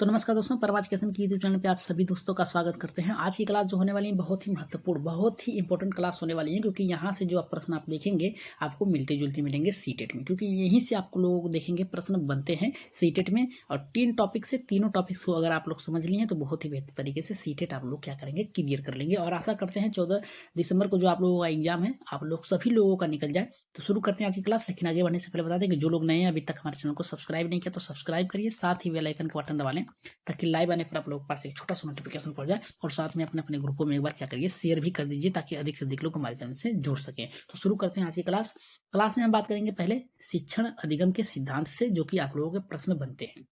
तो नमस्कार दोस्तों, परमाज एजुकेशन की यूट्यूब चैनल पे आप सभी दोस्तों का स्वागत करते हैं। आज की क्लास जो होने वाली है बहुत ही महत्वपूर्ण, बहुत ही इंपॉर्टेंट क्लास होने वाली है, क्योंकि यहाँ से जो आप प्रश्न आप देखेंगे आपको मिलते जुलते मिलेंगे सीटेट में, क्योंकि यहीं से आप लोगों को देखेंगे प्रश्न बनते हैं सीटेट में। और 3 टॉपिक से तीनों टॉपिक्स को अगर आप लोग समझ लिए हैं तो बहुत ही बेहतर तरीके से सीटेट आप लोग क्या करेंगे, क्लियर कर लेंगे। और आशा करते हैं 14 दिसंबर को जो आप लोगों का एग्जाम है आप लोग सभी लोगों का निकल जाए। तो शुरू करते हैं आज की क्लास। लेकिन आगे बढ़ने से पहले बता दें कि जो लोग नए हैं अभी तक हमारे चैनल को सब्सक्राइब नहीं किया तो सब्सक्राइब करिए, साथ ही बेल आइकन का बटन दबा लें ताकि लाइव आने पर आप लोगों के पास एक छोटा सा नोटिफिकेशन पड़ जाए। और साथ में अपने अपने ग्रुपों में एक बार क्या करिए, शेयर भी कर दीजिए ताकि अधिक से अधिक लोग हमारे चैनल से जुड़ सकें। तो शुरू करते हैं आज की क्लास में हम बात करेंगे पहले शिक्षण अधिगम के सिद्धांत से, जो कि आप लोगों के प्रश्न बनते हैं।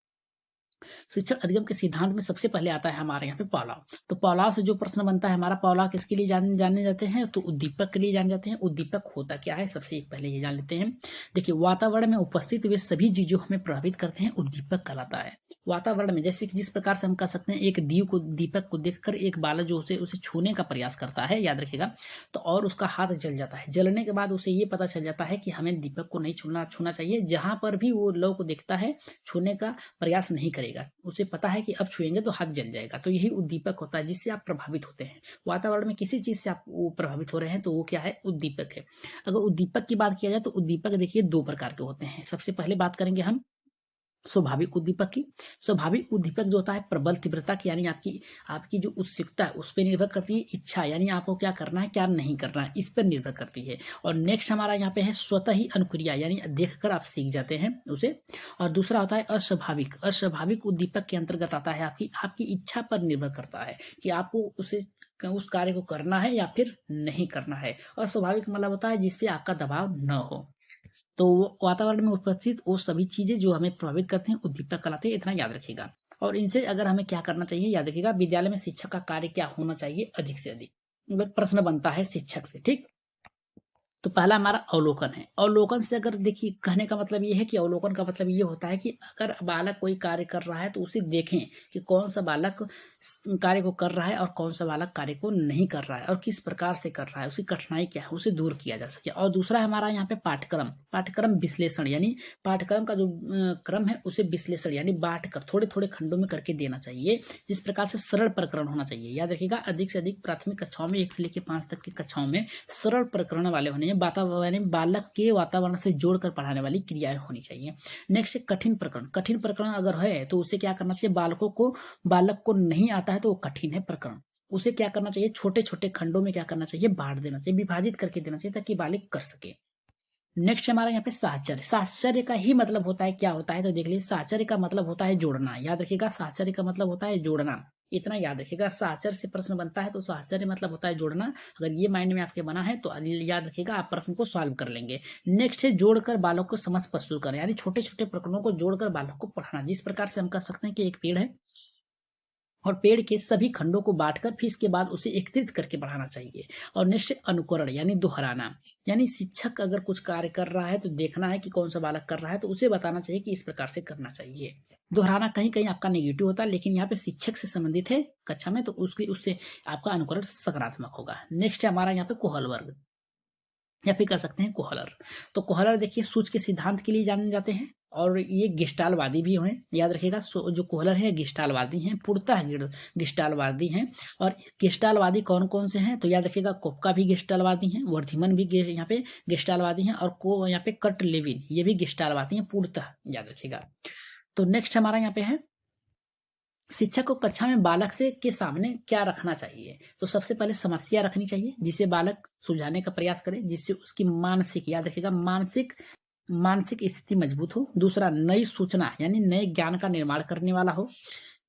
शिक्षण अधिगम के सिद्धांत में सबसे पहले आता है हमारे यहाँ पे पॉलाव। तो पॉलाव से जो प्रश्न बनता है हमारा, पॉलाव किसके लिए जाने जाते हैं, तो उद्दीपक के लिए जाने जाते हैं। उद्दीपक होता क्या है, सबसे पहले ये जान लेते हैं। देखिए, वातावरण में उपस्थित वे सभी चीजों हमें प्रभावित करते हैं, उद्दीपक कहलाता है। वातावरण में जैसे कि जिस प्रकार से हम कह सकते हैं, एक दीपक को देखकर एक बालक जो उसे छूने का प्रयास करता है, याद रखिएगा, तो और उसका हाथ जल जाता है। जलने के बाद उसे ये पता चल जाता है कि हमें दीपक को नहीं छूना चाहिए। जहां पर भी वो लौ को देखता है छूने का प्रयास नहीं करेगा, उसे पता है कि अब छुएंगे तो हाथ जल जाएगा। तो यही उद्दीपक होता है जिससे आप प्रभावित होते हैं। वातावरण में किसी चीज से आप वो प्रभावित हो रहे हैं तो वो क्या है, उद्दीपक है। अगर उद्दीपक की बात किया जाए तो उद्दीपक देखिए 2 प्रकार के होते हैं। सबसे पहले बात करेंगे हम स्वाभाविक उद्दीपक की। स्वाभाविक उद्दीपक जो होता है प्रबल तीव्रता की, यानी आपकी आपकी जो उत्सुकता है उस पर निर्भर करती है। इच्छा यानी आपको क्या करना है क्या नहीं करना है, इस पर निर्भर करती है। और नेक्स्ट हमारा यहाँ पे है स्वतः ही अनुक्रिया, यानी देखकर आप सीख जाते हैं उसे। और दूसरा होता है अस्वाभाविक। अस्वाभाविक उद्दीपक के अंतर्गत आता है आपकी आपकी इच्छा पर निर्भर करता है कि आपको उस कार्य को करना है या फिर नहीं करना है। अस्वाभाविक मतलब होता है जिसपे आपका दबाव न हो। तो वातावरण में उपस्थित वो सभी चीजें जो हमें प्रभावित करती हैं उद्दीपक कहलाते हैं, इतना याद रखिएगा। और इनसे अगर हमें क्या करना चाहिए, याद रखिएगा, विद्यालय में शिक्षक का कार्य क्या होना चाहिए, अधिक से अधिक मतलब प्रश्न बनता है शिक्षक से, ठीक। तो पहला हमारा अवलोकन है। अवलोकन से अगर देखिए, कहने का मतलब ये है कि अवलोकन का मतलब ये होता है कि अगर बालक कोई कार्य कर रहा है तो उसे देखें कि कौन सा बालक कार्य को कर रहा है और कौन सा बालक कार्य को नहीं कर रहा है और किस प्रकार से कर रहा है, उसकी कठिनाई क्या है, उसे दूर किया जा सके। और दूसरा हमारा यहाँ पे पाठ्यक्रम विश्लेषण, यानी पाठ्यक्रम का जो क्रम है उसे विश्लेषण यानी बांट कर थोड़े थोड़े खंडों में करके देना चाहिए, जिस प्रकार से सरल प्रकरण होना चाहिए। याद रखिएगा, अधिक से अधिक प्राथमिक कक्षाओं में 1 से लेकर 5 तक की कक्षाओं में सरल प्रकरण वाले होने, वातावरण बालक के वातावरण से जोड़कर पढ़ाने वाली क्रियाएं होनी चाहिए। नेक्स्ट है कठिन प्रकरण। कठिन प्रकरण अगर है तो उसे क्या करना चाहिए, बालक को नहीं आता है तो वो कठिन है प्रकरण, उसे क्या करना चाहिए, छोटे छोटे खंडों में क्या करना चाहिए, बांट देना चाहिए, विभाजित करके देना चाहिए ताकि बालक कर सके। नेक्स्ट हमारा यहाँ पे साहचर्य। साहचर्य का ही मतलब होता है क्या होता है, तो देख लीजिए, साहचर्य का मतलब होता है जोड़ना। याद रखिएगा, साहचर्य का मतलब होता है जोड़ना, इतना याद रखिएगा। साहचर्य से प्रश्न बनता है तो साहचर्य मतलब होता है जोड़ना। अगर ये माइंड में आपके बना है तो याद रखिएगा, आप प्रश्न को सॉल्व कर लेंगे। नेक्स्ट है जोड़कर बालक को समझ प्रस्तुत करना, यानी छोटे छोटे प्रकरणों को जोड़कर बालक को पढ़ाना। जिस प्रकार से हम कह सकते हैं कि एक पेड़ है और पेड़ के सभी खंडों को बांटकर फिर इसके बाद उसे एकत्रित करके बढ़ाना चाहिए। और निश्चय अनुकरण यानी दोहराना, यानी शिक्षक अगर कुछ कार्य कर रहा है तो देखना है कि कौन सा बालक कर रहा है तो उसे बताना चाहिए कि इस प्रकार से करना चाहिए। दोहराना कहीं कहीं आपका नेगेटिव होता है, लेकिन यहाँ पे शिक्षक से संबंधित है कक्षा में, तो उससे आपका अनुकरण सकारात्मक होगा। नेक्स्ट है हमारा यहाँ पे कोहल वर्ग, या फिर कर सकते हैं कोहलर। तो कोहलर देखिए सूच के सिद्धांत के लिए जाने जाते हैं और ये गेस्टालवादी भी हैं। याद रखिएगा, जो कोहलर है गेस्टालवादी हैं, पूर्णतः गेस्टालवादी हैं। और गेस्टालवादी कौन कौन से हैं, तो याद रखिएगा, कोपका भी गेस्टालवादी हैं, वर्धमान भी यहाँ पे गेस्टालवादी हैं, और को यहाँ पे कट लेविन ये भी गेस्टालवादी हैं पूर्णतः, याद रखिएगा। तो नेक्स्ट हमारा यहाँ पे है शिक्षक को कक्षा में बालक से के सामने क्या रखना चाहिए। तो सबसे पहले समस्या रखनी चाहिए जिसे बालक सुलझाने का प्रयास करे, जिससे उसकी मानसिक, याद रखिएगा, मानसिक स्थिति मजबूत हो। दूसरा, नई सूचना यानी नए ज्ञान का निर्माण करने वाला हो।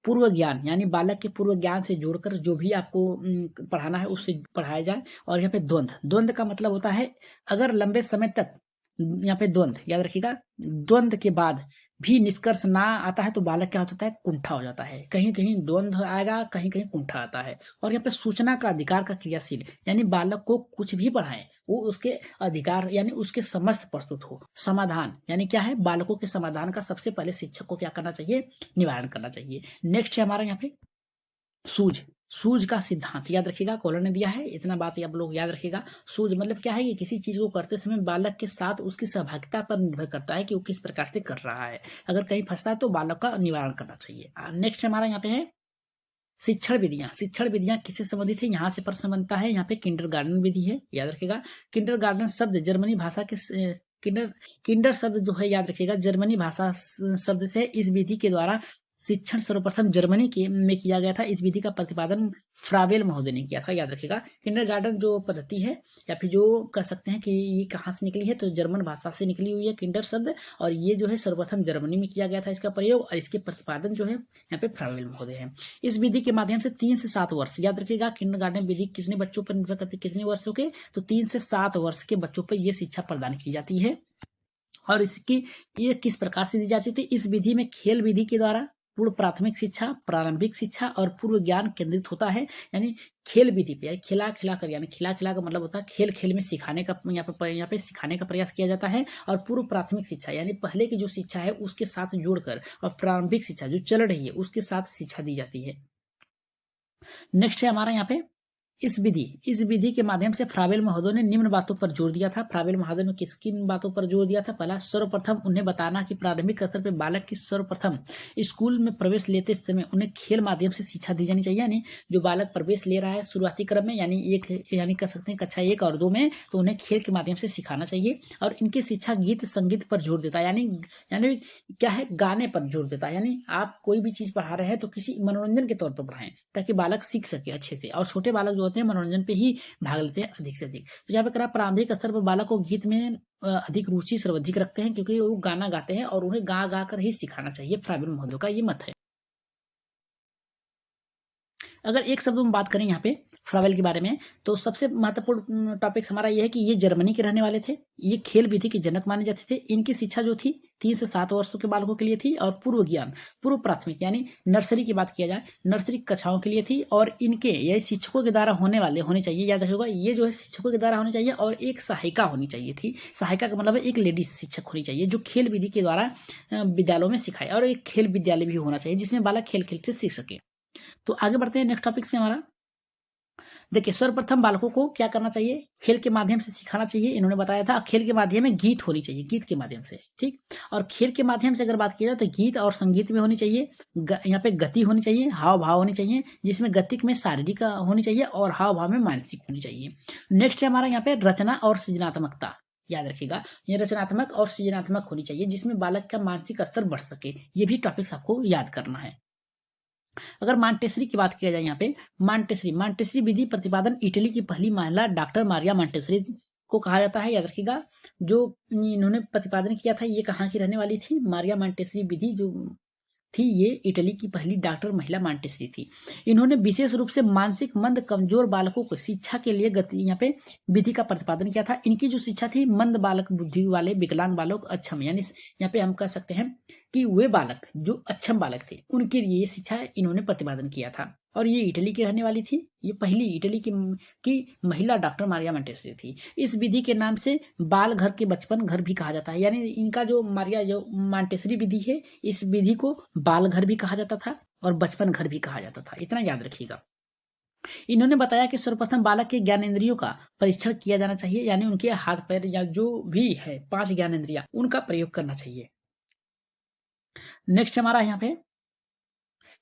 पूर्व ज्ञान यानी बालक के पूर्व ज्ञान से जोड़कर जो भी आपको पढ़ाना है उससे पढ़ाया जाए। और यहाँ पे द्वंद्व का मतलब होता है अगर लंबे समय तक यहाँ पे द्वंद्व, याद रखिएगा, द्वंद्व के बाद भी निष्कर्ष ना आता है तो बालक क्या होता है, कुंठा हो जाता है। कहीं कहीं द्वंद्व आएगा, कहीं कहीं कुंठा आता है। और यहाँ पे सूचना का अधिकार का क्रियाशील, यानी बालक को कुछ भी पढ़ाएं वो उसके अधिकार यानी उसके समस्त प्रस्तुत हो। समाधान यानी क्या है, बालकों के समाधान का सबसे पहले शिक्षक को क्या करना चाहिए, निवारण करना चाहिए। नेक्स्ट है हमारा यहाँ पे सूझ। सूझ का सिद्धांत याद रखिएगा, कॉलर ने दिया है, इतना बात आप लोग याद रखिएगा। सूझ मतलब क्या है कि किसी चीज को करते समय बालक के साथ उसकी सहभागिता पर निर्भर करता है कि वो किस प्रकार से कर रहा है। अगर कहीं फंसता है तो बालक का निवारण करना चाहिए। नेक्स्ट हमारा यहाँ पे है शिक्षण विधियां। शिक्षण विधियां किससे संबंधित है, यहाँ से प्रश्न बनता है। यहाँ पे किंडरगार्टन विधि है, याद रखिएगा। किंडरगार्टन शब्द जर्मनी भाषा के किंडर किंडर शब्द जो है याद रखिएगा जर्मनी भाषा शब्द से। इस विधि के द्वारा शिक्षण सर्वप्रथम जर्मनी के में किया गया था। इस विधि का प्रतिपादन फ्रावेल महोदय ने किया था, याद रखिएगा। किंडरगार्टन जो पद्धति है या फिर जो कह सकते हैं कि ये कहाँ से निकली है, तो जर्मन भाषा से निकली हुई है किंडर शब्द, और ये जो है सर्वप्रथम जर्मनी में किया गया था इसका प्रयोग, और इसके प्रतिपादन जो है यहाँ पे फ्रावेल महोदय है। इस विधि के माध्यम से 3 से 7 वर्ष, याद रखिएगा किंडरगार्टन विधि कितने बच्चों पर निर्भर करती है, कितने वर्षों के, तो 3 से 7 वर्ष के बच्चों पर यह शिक्षा प्रदान की जाती है। और इसकी ये किस प्रकार से दी जाती थी, इस विधि में खेल विधि के द्वारा पूर्व प्राथमिक शिक्षा, प्रारंभिक शिक्षा और पूर्व ज्ञान केंद्रित होता है। यानी खेल विधि पे, यानी खिला खिला कर, यानी खिला खिला का मतलब होता है खेल खेल में सिखाने का, यहाँ पे सिखाने का प्रयास किया जाता है। और पूर्व प्राथमिक शिक्षा यानी पहले की जो शिक्षा है उसके साथ जोड़कर, और प्रारंभिक शिक्षा जो चल रही है उसके साथ शिक्षा दी जाती है। नेक्स्ट है हमारा यहाँ पे इस विधि के माध्यम से फ्रावेल महोदय ने निम्न बातों पर जोर दिया था। फ्रावेल महोदय ने किन बातों पर जोर दिया था, पहला सर्वप्रथम उन्हें बताना कि प्रारंभिक स्तर पर बालक की सर्वप्रथम स्कूल में प्रवेश लेते समय उन्हें खेल माध्यम से शिक्षा दी जानी चाहिए। यानी जो बालक प्रवेश ले रहा है शुरुआती क्रम में, यानी कह सकते हैं कक्षा 1 और 2 में, तो उन्हें खेल के माध्यम से सिखाना चाहिए। और इनकी शिक्षा गीत संगीत पर जोर देता है, यानी क्या है, गाने पर जोर देता है। यानी आप कोई भी चीज पढ़ा रहे हैं तो किसी मनोरंजन के तौर पर पढ़ाएं ताकि बालक सीख सके अच्छे से। और छोटे बालक जो होते हैं मनोरंजन पे ही भाग लेते हैं अधिक से अधिक। तो यहाँ पे करा प्रारंभिक स्तर पर बालक को गीत में अधिक रुचि सर्वाधिक रखते हैं, क्योंकि वो गाना गाते हैं और उन्हें गा गा कर ही सिखाना चाहिए। फ्रावेल महोदय का ये मत है। अगर एक शब्द में बात करें यहाँ पे फ्रावेल के बारे में, तो सबसे महत्वपूर्ण टॉपिक हमारा ये है कि ये जर्मनी के रहने वाले थे। ये खेल विधि के जनक माने जाते थे। इनकी शिक्षा जो थी 3 से 7 वर्षों के बालकों के लिए थी, और पूर्व ज्ञान, पूर्व प्राथमिक यानी नर्सरी की बात किया जाए, नर्सरी कक्षाओं के लिए थी। और इनके ये शिक्षकों के द्वारा होने चाहिए, याद रखिएगा ये जो है शिक्षकों के द्वारा होने चाहिए। और एक सहायिका होनी चाहिए थी। सहायिका का मतलब है एक लेडीज शिक्षक होनी चाहिए जो खेल विधि के द्वारा विद्यालयों में सिखाए। और एक खेल विद्यालय भी होना चाहिए जिसमें बालक खेल खेल से सीख सके। तो आगे बढ़ते हैं नेक्स्ट टॉपिक से हमारा। देखिए सर्वप्रथम बालकों को क्या करना चाहिए, खेल के माध्यम से सिखाना चाहिए। इन्होंने बताया था खेल के माध्यम में गीत होनी चाहिए, गीत के माध्यम से, ठीक। और खेल के माध्यम से अगर बात की जाए तो गीत और संगीत में होनी चाहिए। यहाँ पे गति होनी चाहिए, हाव भाव होनी चाहिए, जिसमें गतिक में शारीरिक होनी चाहिए और हाव भाव में मानसिक होनी चाहिए। नेक्स्ट है हमारा यहाँ पे रचना और सृजनात्मकता, याद रखिएगा ये रचनात्मक और सृजनात्मक होनी चाहिए जिसमें बालक का मानसिक स्तर बढ़ सके। ये भी टॉपिक्स आपको याद करना है। अगर मांटेसरी की बात किया जाए, यहाँ पे मांटेसरी विधि प्रतिपादन इटली की पहली महिला डॉक्टर मारिया मांटेसरी को कहा जाता है, याद रखिएगा। जो इन्होंने प्रतिपादन किया था ये कहाँ की रहने वाली थी, मारिया मांटेसरी विधि जो थी ये इटली की पहली डॉक्टर महिला मांटेसरी थी। इन्होंने विशेष रूप से मानसिक मंद कमजोर बालकों को शिक्षा के लिए यहाँ पे विधि का प्रतिपादन किया था। इनकी जो शिक्षा थी मंद बालक बुद्धि वाले विकलांग बालक अक्षम, यानी यहाँ पे हम कह सकते हैं कि वे बालक जो अक्षम बालक थे उनके लिए ये शिक्षा इन्होंने प्रतिपादन किया था। और ये इटली की रहने वाली थी। ये पहली इटली की महिला डॉक्टर मारिया मांटेसरी थी। इस विधि के नाम से बाल घर के बचपन घर भी कहा जाता है। यानी इनका जो मारिया जो मांटेसरी विधि है, इस विधि को बाल घर भी कहा जाता था और बचपन घर भी कहा जाता था, इतना याद रखिएगा। इन्होंने बताया कि सर्वप्रथम बालक के ज्ञानेंद्रियों का परीक्षण किया जाना चाहिए, यानी उनके हाथ पैर या जो भी है 5 ज्ञानेंद्रियां उनका प्रयोग करना चाहिए। नेक्स्ट हमारा यहाँ पे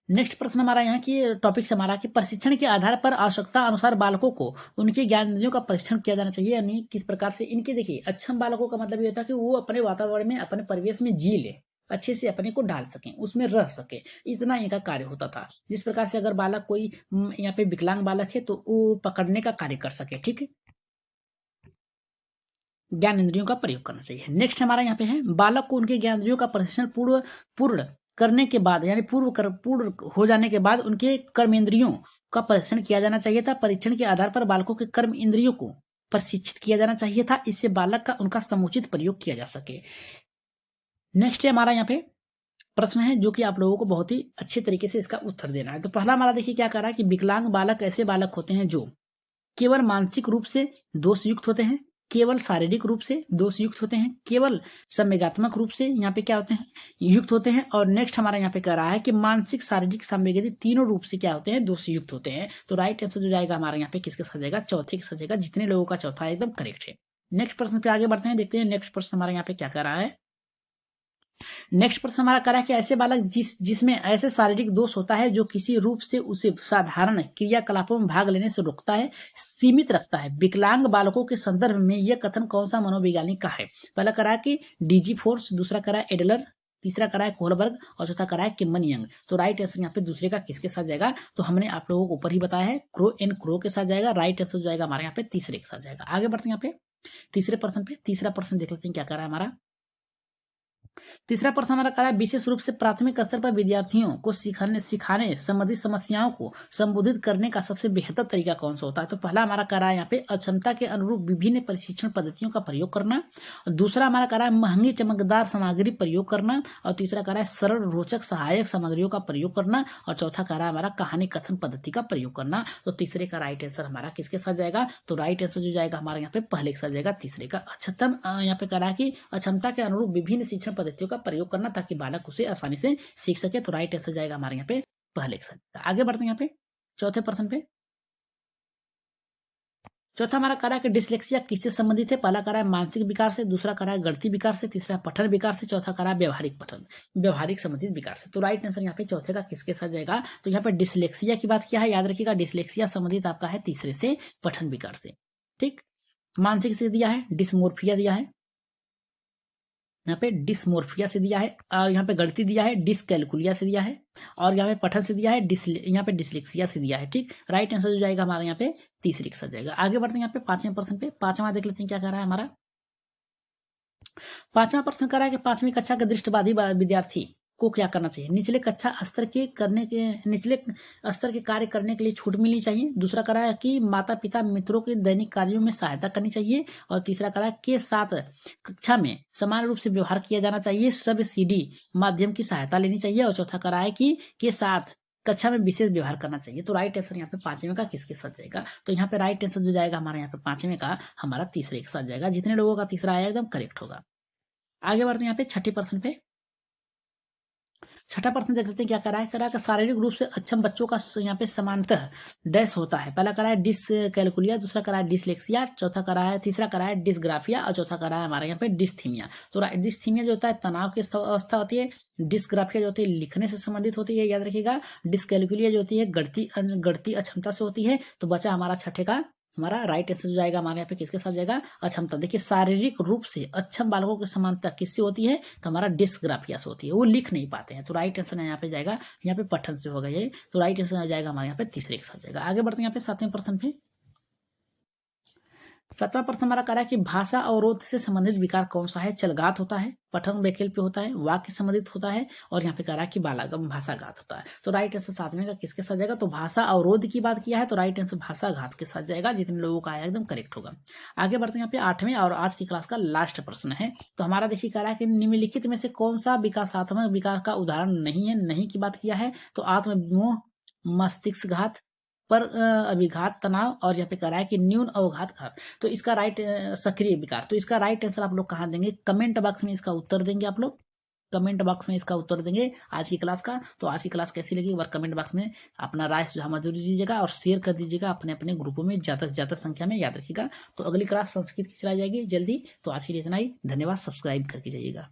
नेक्स्ट प्रश्न हमारा यहाँ की टॉपिक हमारा कि प्रशिक्षण के आधार पर आवश्यकता अनुसार बालकों को उनके ज्ञानेंद्रियों का परीक्षण किया जाना चाहिए। यानी किस प्रकार से इनके, देखिए अक्षम बालकों का मतलब ये होता है कि वो अपने वातावरण में अपने परिवेश में जी ले, अच्छे से अपने को डाल सकें, उसमें रह सके, इतना इनका कार्य होता था। जिस प्रकार से अगर बालक कोई यहाँ पे विकलांग बालक है तो वो पकड़ने का कार्य कर सके, ठीक है, ज्ञान इंद्रियों का प्रयोग करना चाहिए। नेक्स्ट हमारा यहाँ पे है बालक को उनके ज्ञान इंद्रियों का प्रशिक्षण पूर्ण करने के बाद, यानी पूर्ण हो जाने के बाद उनके कर्म इंद्रियों का परीक्षण किया जाना चाहिए था। परीक्षण के आधार पर बालकों के कर्म इंद्रियों को प्रशिक्षित किया जाना चाहिए था, इससे बालक का उनका समुचित प्रयोग किया जा सके। नेक्स्ट है हमारा यहाँ पे प्रश्न है जो कि आप लोगों को बहुत ही अच्छे तरीके से इसका उत्तर देना है। तो पहला हमारा देखिए क्या कह रहा है कि विकलांग बालक ऐसे बालक होते हैं जो केवल मानसिक रूप से दोष युक्त होते हैं, केवल शारीरिक रूप से दोष युक्त होते हैं, केवल संवेगात्मक रूप से यहाँ पे क्या होते हैं, युक्त होते हैं। और नेक्स्ट हमारा यहाँ पे कह रहा है कि मानसिक, शारीरिक, संवेगात्मक तीनों रूप से क्या होते हैं, दोष युक्त होते हैं। तो राइट आंसर जो जाएगा हमारा यहाँ पे किसके साथ जाएगा, चौथे के साथ जाएगा। जितने लोगों का चौथा एकदम करेक्ट है। नेक्स्ट प्रश्न पे आगे बढ़ते हैं, देखते हैं नेक्स्ट प्रश्न हमारा यहाँ पे क्या कह रहा है। नेक्स्ट प्रश्न हमारा कह रहा है कि ऐसे बालक जिसमें ऐसे शारीरिक दोष होता है जो किसी रूप से उसे साधारण क्रियाकलापों में भाग लेने से रोकता है, सीमित रखता है, विकलांग बालकों के संदर्भ में यह कथन कौन सा मनोवैज्ञानिक का है। पहला कह रहा है कि डीजी फोर्स, दूसरा कह रहा है एडलर, तीसरा करा है कोहलबर्ग और चौथा करा है किमन यंग। तो राइट आंसर यहाँ पे दूसरे का किसके साथ जाएगा, तो हमने आप लोगों को ऊपर ही बताया है, क्रो एंड क्रो के साथ जाएगा। राइट आंसर जाएगा हमारे यहाँ पे तीसरे के साथ जाएगा। आगे बढ़ते हैं यहाँ पे तीसरे प्रश्न पे। तीसरा प्रश्न देख लेते हैं क्या कर रहा है हमारा। तीसरा प्रश्न हमारा कह रहा है विशेष रूप से प्राथमिक स्तर पर विद्यार्थियों को सिखाने संबंधित समस्याओं को संबोधित करने का सबसे बेहतर तरीका कौन सा होता है। तो पहला हमारा कह रहा है यहाँ पे अक्षमता के अनुरूप विभिन्न प्रशिक्षण पद्धतियों का प्रयोग करना, दूसरा हमारा कह रहा है महंगी चमकदार सामग्री प्रयोग करना, और तीसरा कह रहा है सरल रोचक सहायक सामग्रियों का प्रयोग करना, और चौथा कह रहा है हमारा कहानी कथन पद्धति का प्रयोग करना। तो तीसरे का राइट आंसर हमारा किसके साथ जाएगा, तो राइट आंसर जो जाएगा हमारा यहाँ पे पहले के साथ जाएगा, तीसरे का। अक्षतम यहाँ पे कह रहा है कि अक्षमता के अनुरूप विभिन्न शिक्षण पद्धतियों का प्रयोग करना ताकि बालक उसे आसानी से सीख सके। तो राइट आंसर जाएगा हमारे यहाँ पे पहले के साथ। आगे बढ़ते हैं यहाँ पे चौथे प्रश्न पे। चौथा हमारा कह रहा है कि डिसलेक्सिया किससे संबंधित है। पहला कह रहा है मानसिक विकार से, दूसरा कह रहा है गणितीय विकार से, तीसरा पठन विकार से, चौथा कह रहा है व्यवहारिक संबंधित विकार से। तो राइट आंसर यहाँ पे चौथे का किसके साथ जाएगा, तो यहाँ पे डिसलेक्सिया की बात किया है, याद रखिएगा डिसलेक्सिया संबंधित आपका है तीसरे से, पठन विकार से। ठीक, मानसिक से दिया है, डिसमोर्फिया दिया है, यहाँ पे डिसमोर्फिया से दिया है, और यहाँ पे गलती दिया है डिसकैलकुलिया से दिया है, और यहाँ पे पठन से दिया है यहाँ पे डिसलेक्सिया से दिया है। ठीक, राइट आंसर जो जाएगा हमारा यहाँ पे तीसरे के साथ जाएगा। आगे बढ़ते हैं यहाँ पे पांचवें प्रश्न पे। पांचवा देख लेते हैं क्या कह रहा है हमारा। पांचवा प्रश्न कह रहा है कि पांचवी कक्षा के दृष्टिबाधी विद्यार्थी को क्या करना चाहिए। निचले स्तर के कार्य करने के लिए छूट मिलनी चाहिए। दूसरा कह रहा है कि माता पिता मित्रों के दैनिक कार्यों में सहायता करनी चाहिए, और तीसरा कह रहा है के साथ कक्षा में समान रूप से व्यवहार किया जाना चाहिए, श्रव्य सीडी माध्यम की सहायता लेनी चाहिए, और चौथा कह रहा है कि के साथ कक्षा में विशेष व्यवहार करना चाहिए। तो राइट आंसर यहाँ पे पांचवें का किसके साथ जाएगा, तो यहाँ पे राइट आंसर जो जाएगा हमारे यहाँ पे पांचवें का हमारा तीसरे के साथ जाएगा। जितने लोगों का तीसरा आया एकदम करेक्ट होगा। आगे बढ़ते हैं यहाँ पे छठे प्रश्न पे। छठा प्रश्न देख लेते हैं क्या करा है। करा कि शारीरिक रूप से अक्षम बच्चों का यहाँ पे समानतः डैश होता है। पहला करा है डिसकैलकुलिया, दूसरा करा है डिसलेक्सिया, चौथा करा है, तीसरा करा है डिसग्राफिया, और चौथा करा है हमारे यहाँ पे डिस्थीमिया। तो डिस्थीमिया जो होता है तनाव की अवस्था होती है, डिसग्राफिया जो होती है लिखने से संबंधित होती है, याद रखिएगा। डिसकैलकुलिया जो होती है गणितीय अक्षमता से होती है। तो बचा हमारा छठे का हमारा राइट आंसर जो जाएगा हमारे यहाँ पे किसके साथ जाएगा, अक्षमता। देखिए शारीरिक रूप से अक्षम बालकों की समानता किससे होती है, तो हमारा डिस्ग्राफिया से होती है, वो लिख नहीं पाते हैं। तो राइट आंसर यहाँ पे जाएगा, यहाँ पे पठन से होगा ये। तो राइट आंसर जाएगा हमारे यहाँ पे तीसरे के साथ जाएगा। आगे बढ़ते हैं यहाँ पे सातवें प्रश्न पे। सातवां प्रश्न हमारा कह रहा है कि भाषा अवरोध से संबंधित विकार कौन सा है। चलघात होता है, पठन वैकल्पिक होता है, वाक्य संबंधित होता है, और यहाँ पे कह रहा है कि बालागम भाषाघात होता है। तो राइट आंसर सातवें का किसके साथ जाएगा, तो भाषा अवरोध की बात किया है, तो राइट आंसर भाषाघात के साथ जाएगा। जितने लोगों का आया एकदम करेक्ट होगा। आगे बढ़ते हैं यहाँ पे आठवें और आज की क्लास का लास्ट प्रश्न है। तो हमारा देखिए कह रहा है कि निम्नलिखित में से कौन सा विकासात्मक विकार का उदाहरण नहीं है। नहीं की बात किया है, तो आत्मविमोह, मस्तिष्कघात, पर अभिघात तनाव, और यहाँ पे कह रहा है कि न्यून अवघात घात। तो इसका राइट सक्रिय विकार, तो इसका राइट आंसर आप लोग कहाँ देंगे, कमेंट बॉक्स में इसका उत्तर देंगे। आप लोग कमेंट बॉक्स में इसका उत्तर देंगे आज की क्लास का। तो आज की क्लास कैसी लगी एक बार कमेंट बॉक्स में अपना राय सुझाव जरूर दीजिएगा, और शेयर कर दीजिएगा अपने अपने ग्रुपों में ज़्यादा से ज़्यादा संख्या में, याद रखिएगा। तो अगली क्लास संस्कृत की चलाई जाएगी जल्दी। तो आज के लिए इतना ही, धन्यवाद। सब्सक्राइब करके जाइएगा।